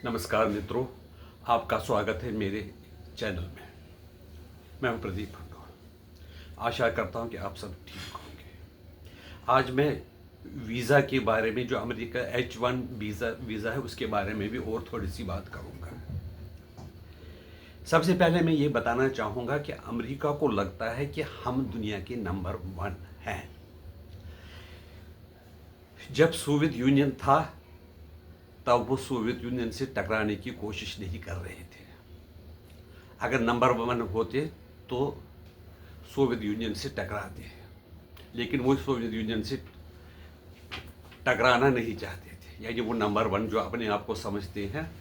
नमस्कार मित्रों, आपका स्वागत है मेरे चैनल में। मैं हूं प्रदीप भंडोर। आशा करता हूं कि आप सब ठीक होंगे। आज मैं वीज़ा के बारे में, जो अमेरिका H1 वीज़ा है, उसके बारे में भी और थोड़ी सी बात करूंगा। सबसे पहले मैं ये बताना चाहूँगा कि अमेरिका को लगता है कि हम दुनिया के नंबर 1 हैं। जब सोवियत यूनियन था तब वो सोवियत यूनियन से टकराने की कोशिश नहीं कर रहे थे। अगर नंबर 1 होते तो सोवियत यूनियन से टकराते, लेकिन वो सोवियत यूनियन से टकराना नहीं चाहते थे। यानी वो नंबर 1 जो अपने आप को समझते हैं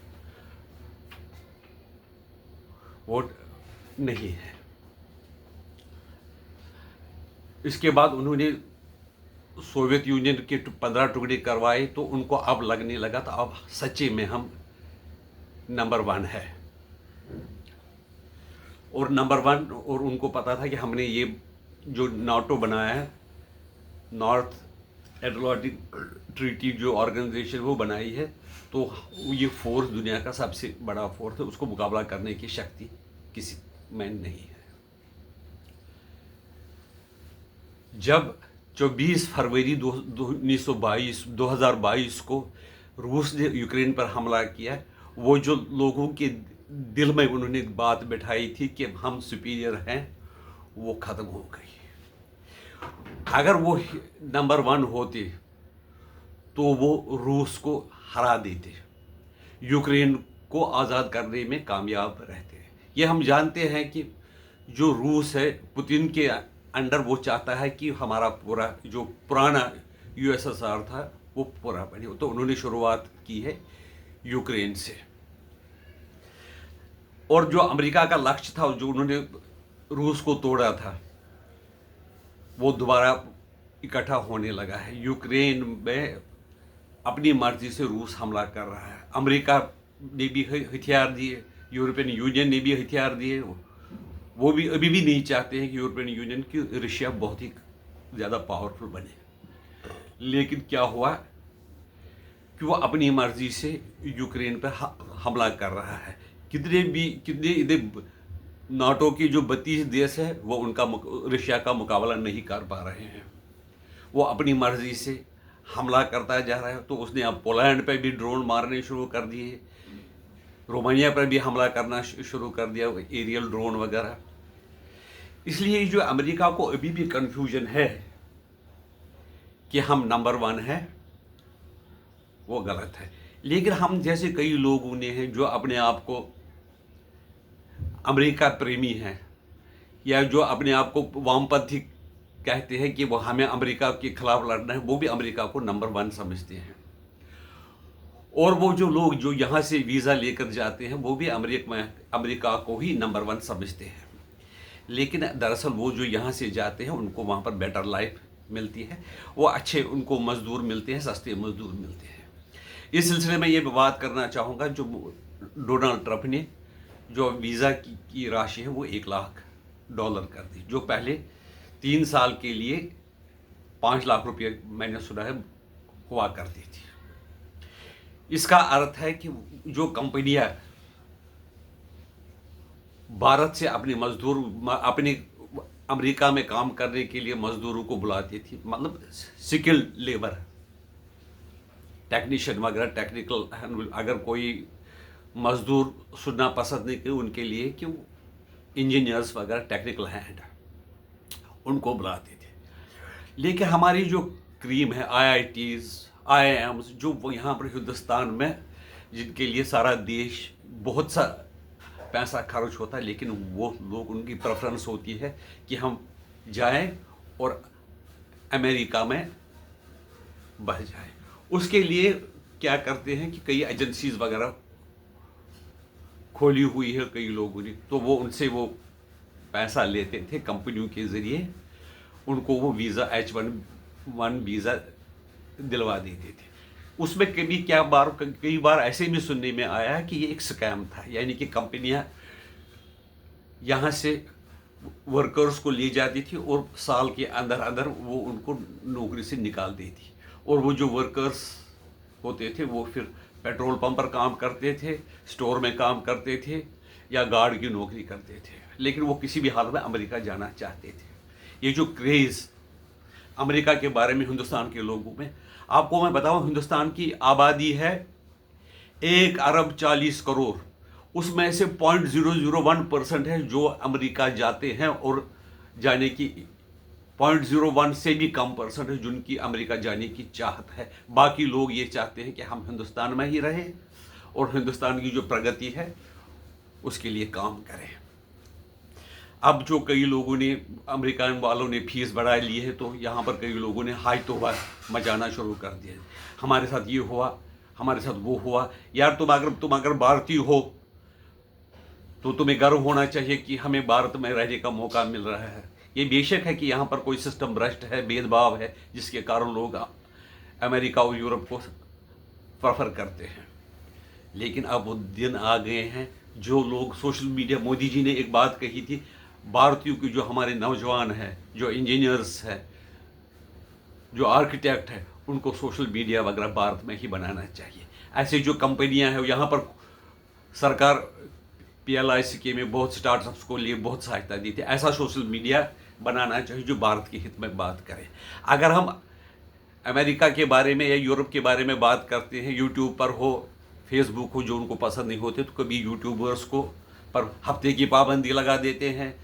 वो नहीं है। इसके बाद उन्होंने सोवियत यूनियन के 15 टुकड़े करवाए, तो उनको अब लगने लगा तो अब सच्चे में हम नंबर 1 है। और नंबर 1, और उनको पता था कि हमने ये जो नाटो बनाया है, नॉर्थ एटलांटिक ट्रीटी जो ऑर्गेनाइजेशन वो बनाई है, तो ये फोर्स दुनिया का सबसे बड़ा फोर्स है। उसको मुकाबला करने की शक्ति किसी में नहीं है। जब 24 फरवरी 2022 को रूस ने यूक्रेन पर हमला किया, वो जो लोगों के दिल में उन्होंने बात बिठाई थी कि हम सुपीरियर हैं, वो ख़त्म हो गई। अगर वो नंबर 1 होते तो वो रूस को हरा देते, यूक्रेन को आज़ाद करने में कामयाब रहते। ये हम जानते हैं कि जो रूस है पुतिन के अंडर, वो चाहता है कि हमारा पूरा जो पुराना USSR था वो पूरा बने। तो उन्होंने शुरुआत की है यूक्रेन से। और जो अमेरिका का लक्ष्य था, जो उन्होंने रूस को तोड़ा था, वो दोबारा इकट्ठा होने लगा है। यूक्रेन में अपनी मर्जी से रूस हमला कर रहा है। अमेरिका ने भी हथियार दिए, यूरोपियन यूनियन ने भी हथियार दिए। वो भी अभी भी नहीं चाहते हैं कि यूरोपियन यूनियन की रशिया बहुत ही ज़्यादा पावरफुल बने। लेकिन क्या हुआ कि वो अपनी मर्जी से यूक्रेन पर हमला कर रहा है। कितने इधर नाटो की जो 32 देश है, वो उनका रशिया का मुकाबला नहीं कर पा रहे हैं। वो अपनी मर्जी से हमला करता जा रहा है। तो उसने अब पोलैंड पे भी ड्रोन मारने शुरू कर दिए, रोमानिया पर भी हमला करना शुरू कर दिया, एरियल ड्रोन वगैरह। इसलिए जो अमेरिका को अभी भी कंफ्यूजन है कि हम नंबर 1 है, वो गलत है। लेकिन हम जैसे कई लोगों ने हैं जो अपने आप को अमेरिका प्रेमी हैं, या जो अपने आप को वामपंथी कहते हैं कि वो हमें अमेरिका के खिलाफ लड़ना है, वो भी अमेरिका को नंबर 1 समझते हैं। और वो जो लोग जो यहाँ से वीज़ा लेकर जाते हैं, वो भी अमेरिका को ही नंबर 1 समझते हैं। लेकिन दरअसल वो जो यहाँ से जाते हैं, उनको वहाँ पर बेटर लाइफ मिलती है, वो अच्छे उनको मज़दूर मिलते हैं, सस्ते मज़दूर मिलते हैं। इस सिलसिले में ये बात करना चाहूँगा, जो डोनाल्ड ट्रंप ने जो वीज़ा की राशि है वो $1 लाख कर दी, जो पहले 3 साल के लिए 5 लाख रुपये मैंने सुना है हुआ करती थी। इसका अर्थ है कि जो कंपनियां भारत से अपने अपने अमेरिका में काम करने के लिए मजदूरों को बुलाती थी, मतलब स्किल्ड लेबर, टेक्नीशियन वगैरह, टेक्निकल, अगर कोई मजदूर सुनना पसंद नहीं कि उनके लिए कि इंजीनियर्स वगैरह, टेक्निकल हैंड, उनको बुलाते थे। लेकिन हमारी जो क्रीम है, IITs, IIMs, जो वो यहाँ पर हिंदुस्तान में, जिनके लिए सारा देश बहुत सा पैसा खर्च होता है, लेकिन वो लोग, उनकी प्रेफरेंस होती है कि हम जाएं और अमेरिका में बह जाएं। उसके लिए क्या करते हैं कि कई एजेंसीज वगैरह खोली हुई है कई लोगों ने, तो वो उनसे वो पैसा लेते थे कंपनियों के ज़रिए, उनको वो वीज़ा H1 वीज़ा दिलवा देते थे। उसमें कई बार ऐसे भी सुनने में आया है कि ये एक स्कैम था, यानी कि कंपनियां यहाँ से वर्कर्स को ले जाती थी और साल के अंदर अंदर वो उनको नौकरी से निकाल देती, और वो जो वर्कर्स होते थे वो फिर पेट्रोल पंप पर काम करते थे, स्टोर में काम करते थे या गार्ड की नौकरी करते थे, लेकिन वो किसी भी हाल में अमेरिका जाना चाहते थे। ये जो क्रेज़ अमेरिका के बारे में हिंदुस्तान के लोगों में, आपको मैं बताऊं, हिंदुस्तान की आबादी है 1 अरब 40 करोड़, उसमें से 0.001% है जो अमेरिका जाते हैं, और जाने की 0.01 से भी कम परसेंट है जिनकी अमेरिका जाने की चाहत है। बाकी लोग ये चाहते हैं कि हम हिंदुस्तान में ही रहें और हिंदुस्तान की जो प्रगति है उसके लिए काम करें। अब जो कई लोगों ने, अमेरिकन वालों ने फीस बढ़ा ली है, तो यहाँ पर कई लोगों ने हाय तौबा मचाना शुरू कर दिया। हमारे साथ ये हुआ, हमारे साथ वो हुआ। यार तुम अगर भारतीय हो तो तुम्हें गर्व होना चाहिए कि हमें भारत में रहने का मौका मिल रहा है। ये बेशक है कि यहाँ पर कोई सिस्टम भ्रष्ट है, भेदभाव है, जिसके कारण लोग अमेरिका और यूरोप को प्रेफर करते हैं, लेकिन अब वो दिन आ गए हैं जो लोग सोशल मीडिया, मोदी जी ने एक बात कही थी, भारतीयों की जो हमारे नौजवान हैं, जो इंजीनियर्स हैं, जो आर्किटेक्ट हैं, उनको सोशल मीडिया वगैरह भारत में ही बनाना चाहिए। ऐसे जो कंपनियां हैं, यहाँ पर सरकार PLI स्कीम में बहुत स्टार्टअप्स को लिए बहुत सहायता दी थी। ऐसा सोशल मीडिया बनाना चाहिए जो भारत के हित में बात करे। अगर हम अमेरिका के बारे में या यूरोप के बारे में बात करते हैं, यूट्यूब पर हो, फेसबुक हो, जो उनको पसंद नहीं होते, तो कभी यूट्यूबर्स को पर हफ्ते की पाबंदी लगा देते हैं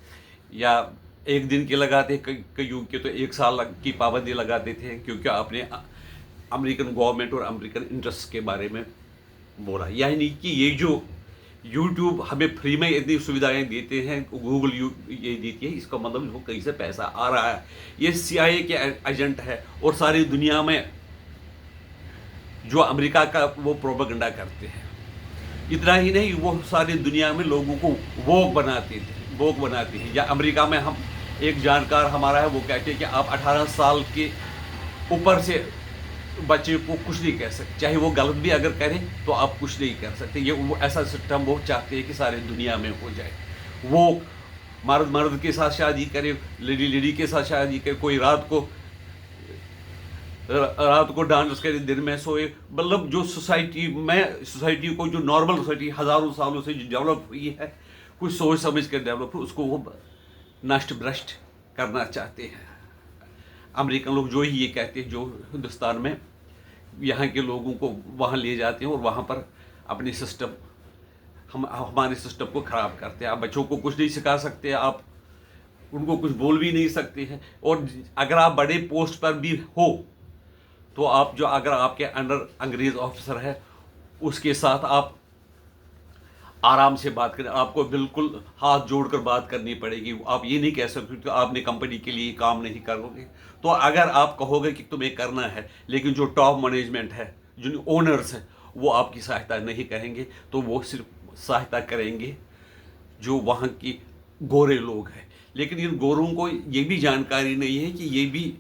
या एक दिन की लगाते हैं, कईयों के तो 1 साल की पाबंदी लगा देते हैं, क्योंकि आपने अमेरिकन गवर्नमेंट और अमेरिकन इंटरेस्ट के बारे में बोला। यानी कि ये जो यूट्यूब हमें फ्री में इतनी सुविधाएं देते हैं, गूगल ये देती है, इसका मतलब वो कहीं से पैसा आ रहा है। ये CIA के एजेंट है और सारी दुनिया में जो अमेरिका का वो प्रोपेगेंडा करते हैं। इतना ही नहीं, वो सारी दुनिया में लोगों को वोक बनाते हैं। या अमेरिका में हम एक जानकार हमारा है, वो कहते हैं कि आप 18 साल के ऊपर से बच्चे को कुछ नहीं कह सकते, चाहे वो गलत भी अगर करें तो आप कुछ नहीं कर सकते। ये वो ऐसा सिस्टम वो चाहते हैं कि सारी दुनिया में हो जाए। वो मर्द के साथ शादी करे, लेडी के साथ शादी करे, कोई रात को डांस करे, दिन में सोए। मतलब जो सोसाइटी को, जो नॉर्मल सोसाइटी हज़ारों सालों से जो डेवलप हुई है, कुछ सोच समझ कर डेवलप हो, उसको वो नष्ट भ्रष्ट करना चाहते हैं। अमेरिकन लोग जो ही ये कहते हैं, जो हिंदुस्तान में यहाँ के लोगों को वहाँ ले जाते हैं और वहाँ पर अपने सिस्टम, हमारे सिस्टम को ख़राब करते हैं। आप बच्चों को कुछ नहीं सिखा सकते, आप उनको कुछ बोल भी नहीं सकते हैं। और अगर आप बड़े पोस्ट पर भी हो तो आप जो, अगर आपके अंडर अंग्रेज़ ऑफिसर है, उसके साथ आप आराम से बात करें, आपको बिल्कुल हाथ जोड़कर बात करनी पड़ेगी। आप ये नहीं कह सकते कि आपने कंपनी के लिए काम नहीं करोगे। तो अगर आप कहोगे कि तुम्हें करना है, लेकिन जो टॉप मैनेजमेंट है, जो ओनर्स हैं, वो आपकी सहायता नहीं करेंगे, तो वो सिर्फ सहायता करेंगे जो वहाँ की गोरे लोग हैं। लेकिन इन गोरों को ये भी जानकारी नहीं है कि ये भी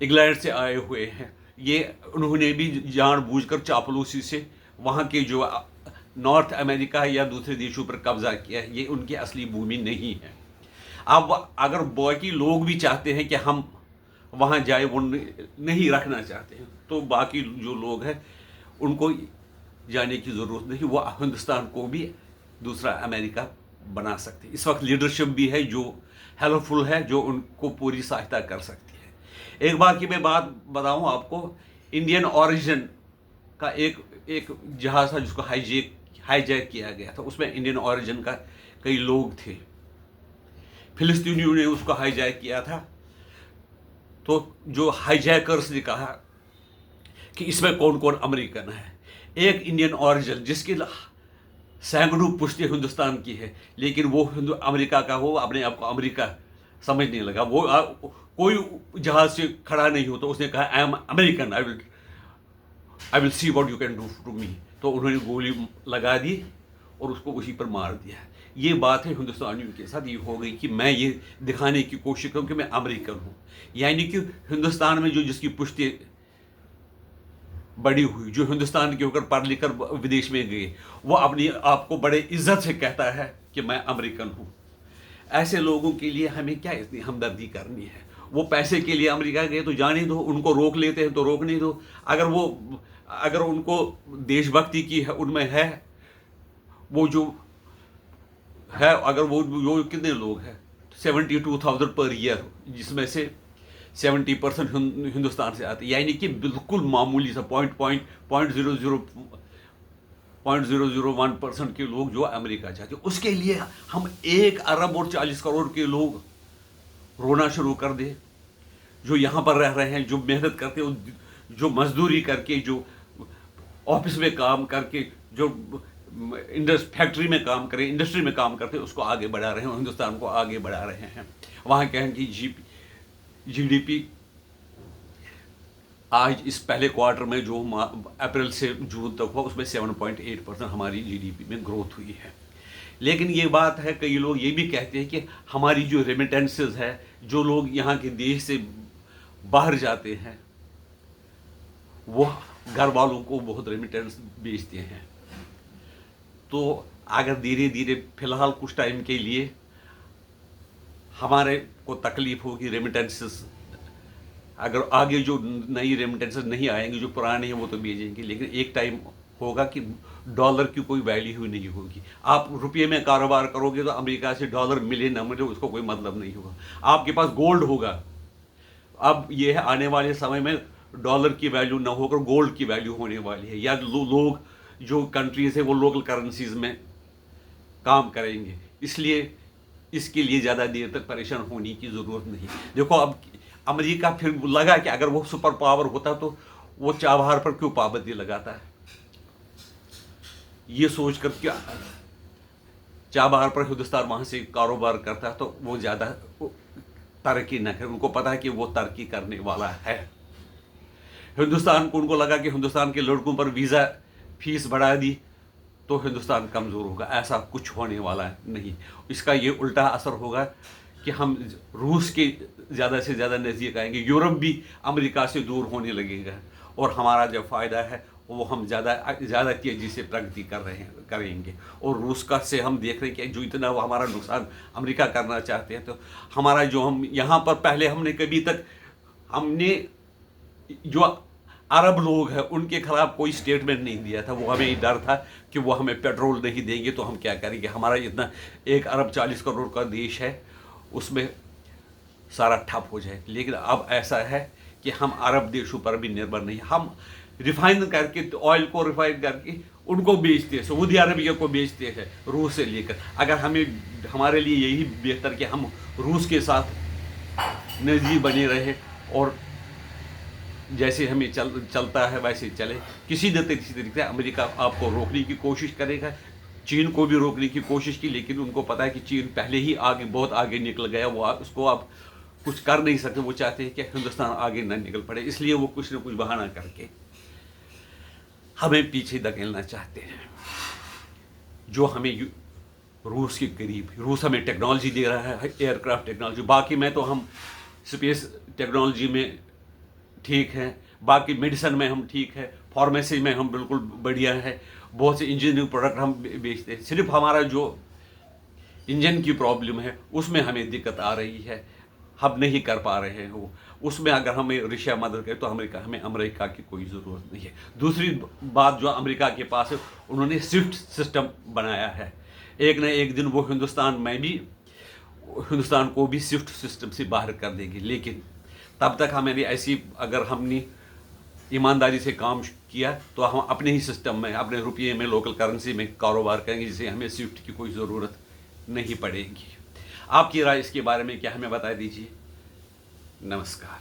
इंग्लैंड से आए हुए हैं। ये उन्होंने भी जानबूझकर चापलूसी से वहाँ के जो नॉर्थ अमेरिका या दूसरे देशों पर कब्जा किया है, ये उनकी असली भूमि नहीं है। अब अगर बाकी लोग भी चाहते हैं कि हम वहाँ जाए, वो नहीं रखना चाहते हैं, तो बाकी जो लोग हैं उनको जाने की ज़रूरत नहीं, वो हिंदुस्तान को भी दूसरा अमेरिका बना सकते हैं। इस वक्त लीडरशिप भी है जो हेल्पफुल है, जो उनको पूरी सहायता कर सकती है। एक बार की मैं बात बताऊं आपको, इंडियन ओरिजिन का एक जहाज़ था जिसको हाईजैक किया गया था। उसमें इंडियन ओरिजिन का कई लोग थे, फिलिस्तीनियों ने उसको हाईजैक किया था। तो जो हाईजैकर्स ने कहा कि इसमें कौन कौन अमेरिकन है। एक इंडियन ओरिजिन जिसकी सैकड़ों पुश्तें हिंदुस्तान की है, लेकिन वो अमेरिका का, वो अपने आप को अमेरिका समझने लगा। वो कोई जहाज से खड़ा नहीं होता, उसने कहा I am American, I will see what you can do to me. तो उन्होंने गोली लगा दी और उसको उसी पर मार दिया। ये बात है हिंदुस्तानियों के साथ ये हो गई कि मैं ये दिखाने की कोशिश करूँ कि मैं अमेरिकन हूँ। यानी कि हिंदुस्तान में जो जिसकी पुश्तें बड़ी हुई, जो हिंदुस्तान के होकर पढ़ लिख कर विदेश में गए, वो अपनी आप को बड़े इज्जत से कहता है कि मैं अमेरिकन हूँ। ऐसे लोगों के लिए हमें क्या इतनी हमदर्दी करनी है। वो पैसे के लिए अमेरिका गए तो जाने दो, उनको रोक लेते हैं तो रोकने दो। अगर वो अगर उनको देशभक्ति की है, उनमें है, वो जो है, अगर वो कितने लोग हैं, 72,000 पर ईयर, जिसमें से 70% हिंदुस्तान से आते, यानी कि बिल्कुल मामूली सा 0.001% के लोग जो अमेरिका जाते, उसके लिए हम 1 अरब और 40 करोड़ के लोग रोना शुरू कर दे, जो यहाँ पर रह रहे हैं, जो मेहनत करके, जो मजदूरी करके, जो ऑफिस में काम करके, जो फैक्ट्री में काम करें, इंडस्ट्री में काम करते, उसको आगे बढ़ा रहे हैं, हिंदुस्तान को आगे बढ़ा रहे हैं। वहाँ कहें कि जीडीपी आज इस पहले क्वार्टर में जो अप्रैल से जून तक हुआ, उसमें 7.8% हमारी जीडीपी में ग्रोथ हुई है। लेकिन ये बात है, कई लोग ये भी कहते हैं कि हमारी जो रेमिटेंसेस है, जो लोग यहाँ के देश से बाहर जाते हैं, वो घर वालों को बहुत रेमिटेंस बेचते हैं। तो अगर धीरे धीरे फिलहाल कुछ टाइम के लिए हमारे को तकलीफ होगी, रेमिटेंसेस अगर आगे जो नई रेमिटेंसेस नहीं आएंगी, जो पुराने हैं वो तो भेजेंगे, लेकिन एक टाइम होगा कि डॉलर की कोई वैल्यू ही नहीं होगी। आप रुपये में कारोबार करोगे तो अमेरिका से डॉलर मिले ना मिले उसको कोई मतलब नहीं होगा। आपके पास गोल्ड होगा, अब ये है आने वाले समय में डॉलर की वैल्यू ना होकर गोल्ड की वैल्यू होने वाली है, या लोग जो कंट्रीज है वो लोकल करेंसीज में काम करेंगे। इसलिए इसके लिए ज़्यादा देर तक परेशान होने की ज़रूरत नहीं। देखो, अब अमेरिका फिर लगा कि अगर वो सुपर पावर होता तो वो चाबहार पर क्यों पाबंदी लगाता है, ये सोचकर क्या चाबहार पर हिंदुस्तान वहाँ से कारोबार करता तो वो ज़्यादा तरक्की न करे। उनको पता है कि वो तरक्की करने वाला है। हिंदुस्तान को, उनको लगा कि हिंदुस्तान के लड़कों पर वीज़ा फीस बढ़ा दी तो हिंदुस्तान कमज़ोर होगा। ऐसा कुछ होने वाला नहीं। इसका ये उल्टा असर होगा कि हम रूस के ज़्यादा से ज़्यादा नज़दीक आएंगे, यूरोप भी अमेरिका से दूर होने लगेगा, और हमारा जो फ़ायदा है वो हम ज़्यादा तेज़ी से प्रगति करेंगे। और रूस का से हम देख रहे हैं कि जो इतना वो हमारा नुकसान अमेरिका करना चाहते हैं, तो हमारा जो हम यहाँ पर पहले हमने कभी तक हमने जो अरब लोग हैं उनके खिलाफ कोई स्टेटमेंट नहीं दिया था। वो हमें डर था कि वो हमें पेट्रोल नहीं देंगे तो हम क्या करेंगे। हमारा इतना 1 अरब 40 करोड़ का देश है, उसमें सारा ठप हो जाए। लेकिन अब ऐसा है कि हम अरब देशों पर भी निर्भर नहीं, हम रिफाइन करके, ऑयल को रिफाइन करके उनको बेचते हैं, सऊदी अरबिया को बेचते हैं रूस से लेकर। अगर हमारे लिए यही बेहतर कि हम रूस के साथ नज़दीक बने रहे और जैसे हमें चलता है वैसे चले। किसी न किसी तरीके से अमेरिका आपको रोकने की कोशिश करेगा, चीन को भी रोकने की कोशिश की, लेकिन उनको पता है कि चीन पहले ही बहुत आगे निकल गया, वो उसको आप कुछ कर नहीं सकते। वो चाहते हैं कि हिंदुस्तान आगे न निकल पड़े, इसलिए वो कुछ न कुछ बहाना करके हमें पीछे धकेलना चाहते हैं। जो हमें रूस के करीब, रूस हमें टेक्नोलॉजी दे रहा है, एयरक्राफ्ट टेक्नोलॉजी। बाकी में तो हम स्पेस टेक्नोलॉजी में ठीक है, बाकी मेडिसिन में हम ठीक है, फार्मेसी में हम बिल्कुल बढ़िया है, बहुत से इंजीनियरिंग प्रोडक्ट हम बेचते हैं। सिर्फ हमारा जो इंजन की प्रॉब्लम है उसमें हमें दिक्कत आ रही है, हम नहीं कर पा रहे हैं वो। उसमें अगर हमें रशिया मदद करे तो हमें अमेरिका की कोई ज़रूरत नहीं है। दूसरी बात जो अमेरिका के पास है, उन्होंने स्विफ्ट सिस्टम बनाया है। एक न एक दिन वो हिंदुस्तान को भी स्विफ्ट सिस्टम से बाहर कर देंगे। लेकिन तब तक हमें ऐसी, अगर हमने ईमानदारी से काम किया तो हम अपने ही सिस्टम में, अपने रुपये में, लोकल करेंसी में कारोबार करेंगे, जिससे हमें स्विफ्ट की कोई ज़रूरत नहीं पड़ेगी। आपकी राय इसके बारे में क्या, हमें बता दीजिए। नमस्कार।